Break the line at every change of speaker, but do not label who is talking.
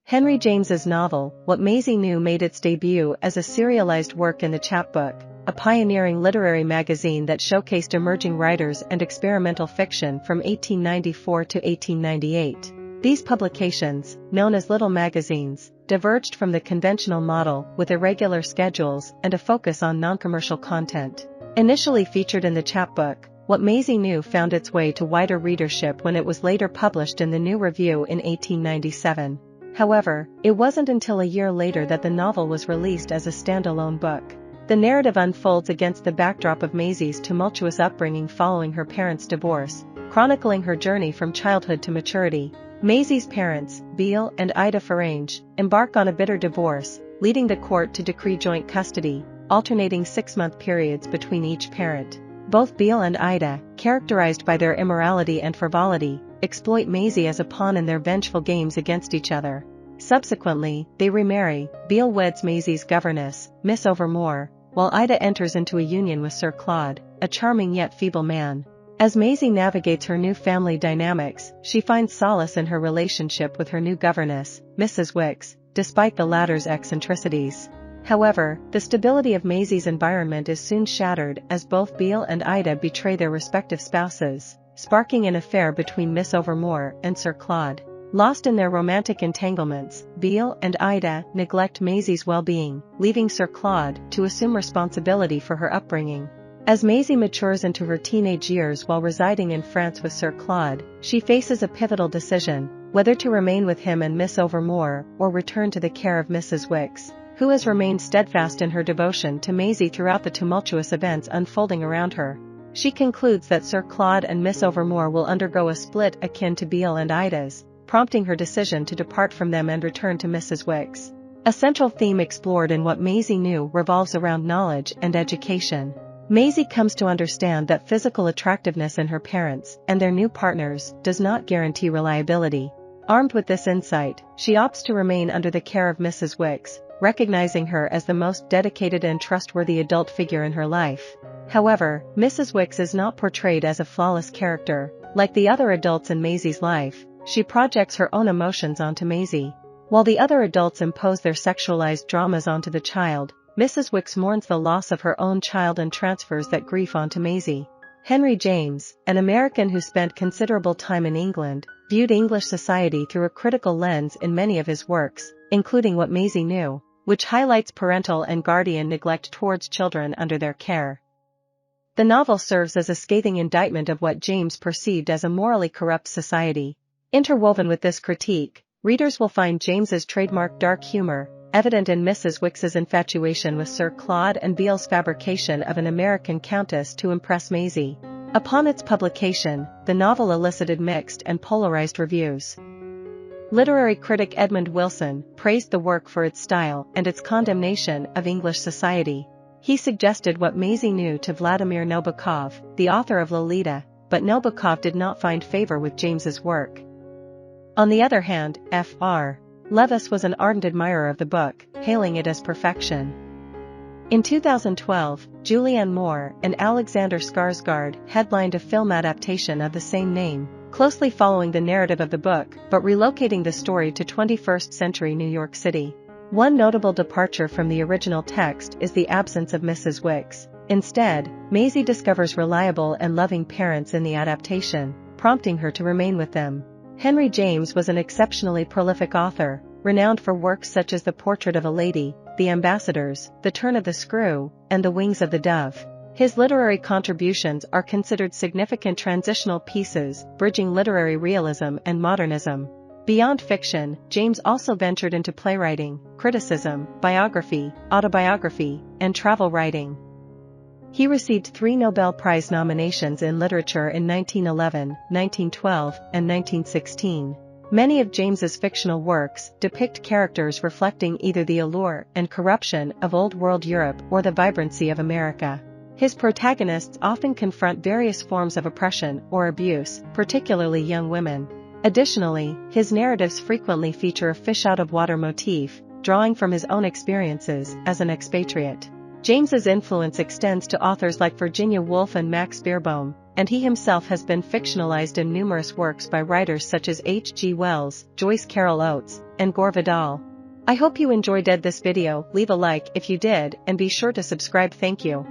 Henry James's novel, What Maisie Knew, made its debut as a serialized work in the Chapbook, a pioneering literary magazine that showcased emerging writers and experimental fiction from 1894 to 1898. These publications, known as little magazines, diverged from the conventional model with irregular schedules and a focus on non-commercial content. Initially featured in the Chapbook, What Maisie Knew found its way to wider readership when it was later published in the New Review in 1897. However, it wasn't until a year later that the novel was released as a standalone book. The narrative unfolds against the backdrop of Maisie's tumultuous upbringing following her parents' divorce, chronicling her journey from childhood to maturity. Maisie's parents, Beale and Ida Farange, embark on a bitter divorce, leading the court to decree joint custody, alternating 6-month periods between each parent. Both Beale and Ida, characterized by their immorality and frivolity, exploit Maisie as a pawn in their vengeful games against each other. Subsequently, they remarry. Beale weds Maisie's governess, Miss Overmore, while Ida enters into a union with Sir Claude, a charming yet feeble man. As Maisie navigates her new family dynamics, she finds solace in her relationship with her new governess, Mrs. Wicks, despite the latter's eccentricities. However, the stability of Maisie's environment is soon shattered as both Beale and Ida betray their respective spouses, sparking an affair between Miss Overmore and Sir Claude. Lost in their romantic entanglements, Beale and Ida neglect Maisie's well-being, leaving Sir Claude to assume responsibility for her upbringing. As Maisie matures into her teenage years while residing in France with Sir Claude, she faces a pivotal decision, whether to remain with him and Miss Overmore or return to the care of Mrs. Wicks, who has remained steadfast in her devotion to Maisie throughout the tumultuous events unfolding around her. She concludes that Sir Claude and Miss Overmore will undergo a split akin to Beale and Ida's, prompting her decision to depart from them and return to Mrs. Wicks. A central theme explored in What Maisie Knew revolves around knowledge and education. Maisie comes to understand that physical attractiveness in her parents and their new partners does not guarantee reliability. Armed with this insight, she opts to remain under the care of Mrs. Wicks, recognizing her as the most dedicated and trustworthy adult figure in her life. However, Mrs. Wicks is not portrayed as a flawless character. Like the other adults in Maisie's life, she projects her own emotions onto Maisie. While the other adults impose their sexualized dramas onto the child, Mrs. Wicks mourns the loss of her own child and transfers that grief onto Maisie. Henry James, an American who spent considerable time in England, viewed English society through a critical lens in many of his works, including What Maisie Knew, which highlights parental and guardian neglect towards children under their care. The novel serves as a scathing indictment of what James perceived as a morally corrupt society. Interwoven with this critique, readers will find James's trademark dark humor, evident in Mrs. Wicks's infatuation with Sir Claude and Beale's fabrication of an American countess to impress Maisie. Upon its publication, the novel elicited mixed and polarized reviews. Literary critic Edmund Wilson praised the work for its style and its condemnation of English society. He suggested What Maisie Knew to Vladimir Nabokov, the author of Lolita, but Nabokov did not find favor with James's work. On the other hand, Fr. Leavis was an ardent admirer of the book, hailing it as perfection. In 2012, Julianne Moore and Alexander Skarsgård headlined a film adaptation of the same name, closely following the narrative of the book but relocating the story to 21st century New York City. One notable departure from the original text is the absence of Mrs. Wicks. Instead, Maisie discovers reliable and loving parents in the adaptation, prompting her to remain with them. Henry James was an exceptionally prolific author, renowned for works such as The Portrait of a Lady, The Ambassadors, The Turn of the Screw, and The Wings of the Dove. His literary contributions are considered significant transitional pieces, bridging literary realism and modernism. Beyond fiction, James also ventured into playwriting, criticism, biography, autobiography, and travel writing. He received 3 Nobel Prize nominations in literature in 1911, 1912, and 1916. Many of James's fictional works depict characters reflecting either the allure and corruption of Old World Europe or the vibrancy of America. His protagonists often confront various forms of oppression or abuse, particularly young women. Additionally, his narratives frequently feature a fish-out-of-water motif, drawing from his own experiences as an expatriate. James's influence extends to authors like Virginia Woolf and Max Beerbohm, and he himself has been fictionalized in numerous works by writers such as H. G. Wells, Joyce Carol Oates, and Gore Vidal. I hope you enjoyed this video. Leave a like if you did and be sure to subscribe. Thank you.